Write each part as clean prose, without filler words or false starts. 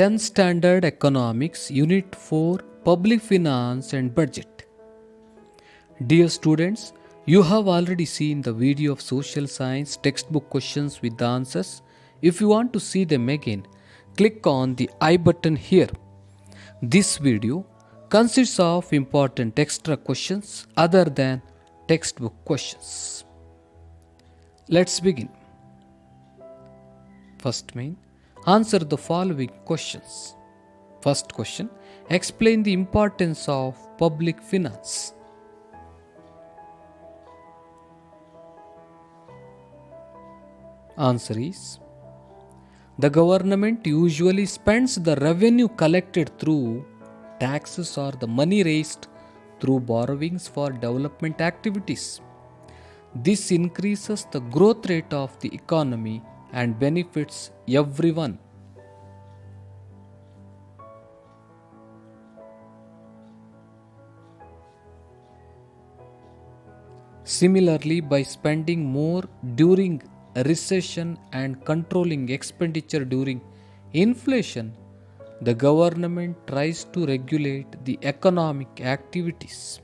10th Standard Economics, Unit 4, Public Finance and Budget. Dear students, you have already seen the video of social science textbook questions with the answers. If you want to see them again, click on the I button here. This video consists of important extra questions other than textbook questions. Let's begin. First main, answer the following questions. First question, explain the importance of public finance. Answer is, the government usually spends the revenue collected through taxes or the money raised through borrowings for development activities. This increases the growth rate of the economy and benefits everyone. Similarly, by spending more during a recession and controlling expenditure during inflation, the government tries to regulate the economic activities.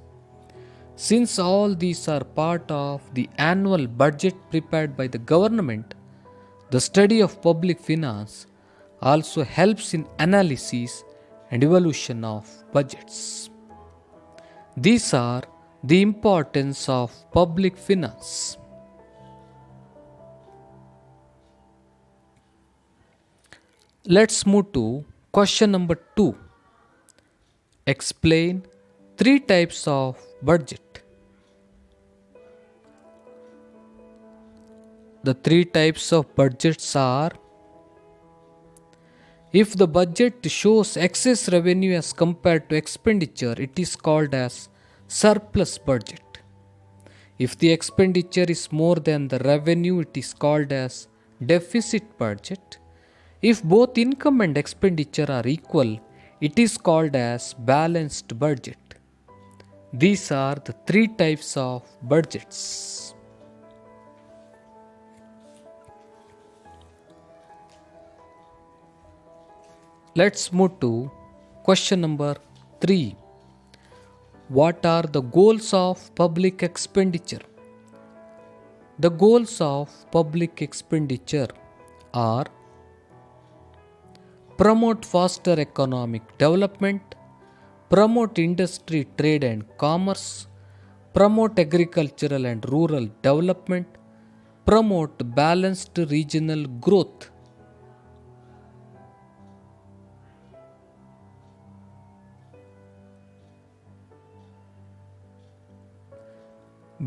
Since all these are part of the annual budget prepared by the government, the study of public finance also helps in analysis and evaluation of budgets. These are the importance of public finance. Let's move to question number 2. Explain 3 types of budget. The 3 types of budgets are: if the budget shows excess revenue as compared to expenditure, it is called as surplus budget. If the expenditure is more than the revenue, it is called as deficit budget. If both income and expenditure are equal, it is called as balanced budget. These are the 3 types of budgets. Let's move to question number 3. What are the goals of public expenditure? The goals of public expenditure are: promote faster economic development, promote industry, trade and commerce, promote agricultural and rural development, promote balanced regional growth.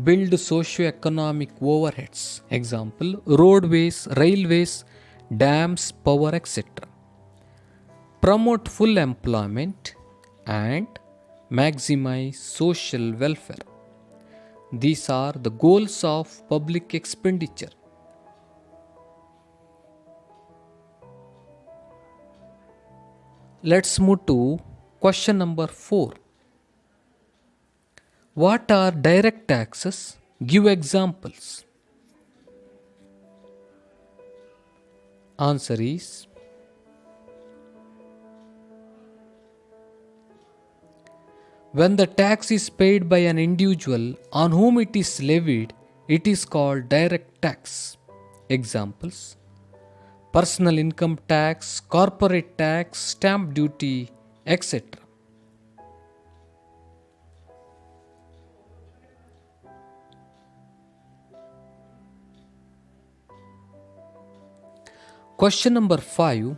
Build socio-economic overheads, example, roadways, railways, dams, power, etc. Promote full employment and maximize social welfare. These are the goals of public expenditure. Let's move to question number 4. What are direct taxes? Give examples. Answer is, when the tax is paid by an individual on whom it is levied, it is called direct tax. Examples: personal income tax, corporate tax, stamp duty, etc. Question number 5.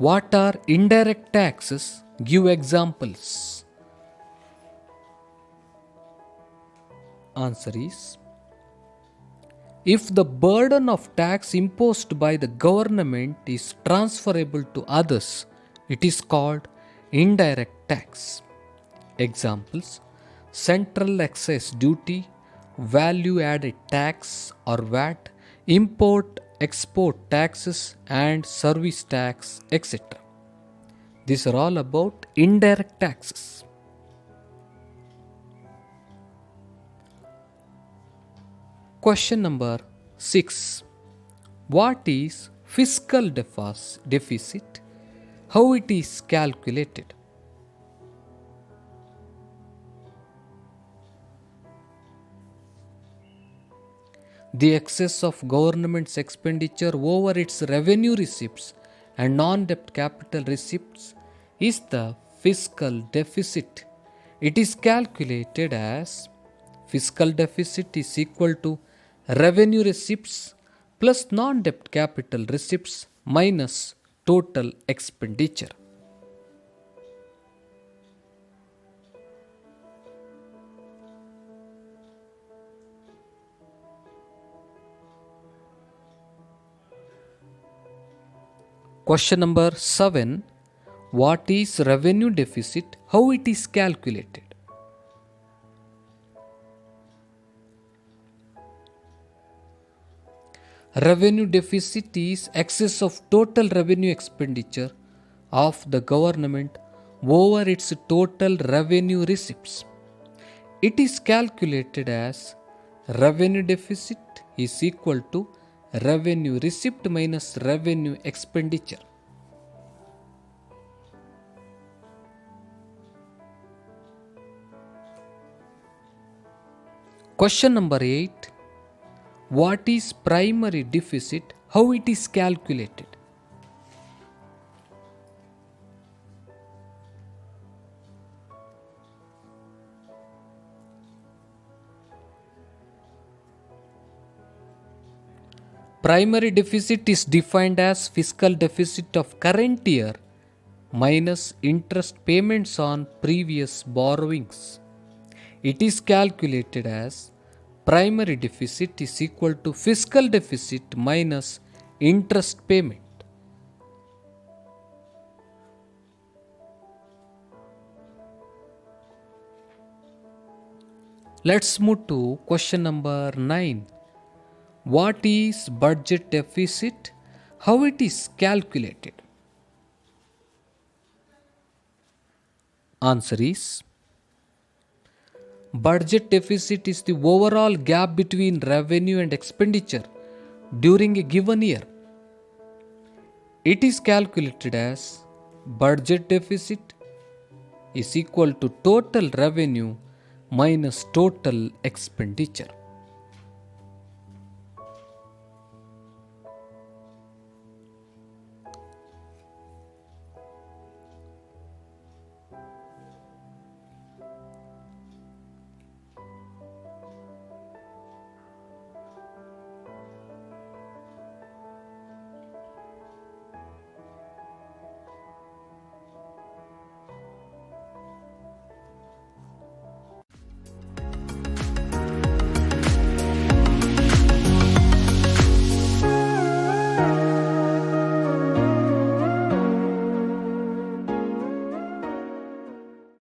What are indirect taxes? Give examples. Answer is, if the burden of tax imposed by the government is transferable to others, it is called indirect tax. Examples: central excise duty, value added tax or VAT, import export taxes and service tax, etc. These are all about indirect taxes. Question number 6. What is fiscal deficit? How it is calculated? The excess of government's expenditure over its revenue receipts and non-debt capital receipts is the fiscal deficit. It is calculated as fiscal deficit is equal to revenue receipts plus non-debt capital receipts minus total expenditure. Question number 7. What is revenue deficit? How it is calculated? Revenue deficit is excess of total revenue expenditure of the government over its total revenue receipts. It is calculated as revenue deficit is equal to revenue receipt minus revenue expenditure. Question number 8. What is primary deficit? How it is calculated? Primary deficit is defined as fiscal deficit of current year minus interest payments on previous borrowings. It is calculated as primary deficit is equal to fiscal deficit minus interest payment. Let's move to question number 9. What is budget deficit? How it is calculated? Answer is budget deficit is the overall gap between revenue and expenditure during a given year. It is calculated as budget deficit is equal to total revenue minus total expenditure.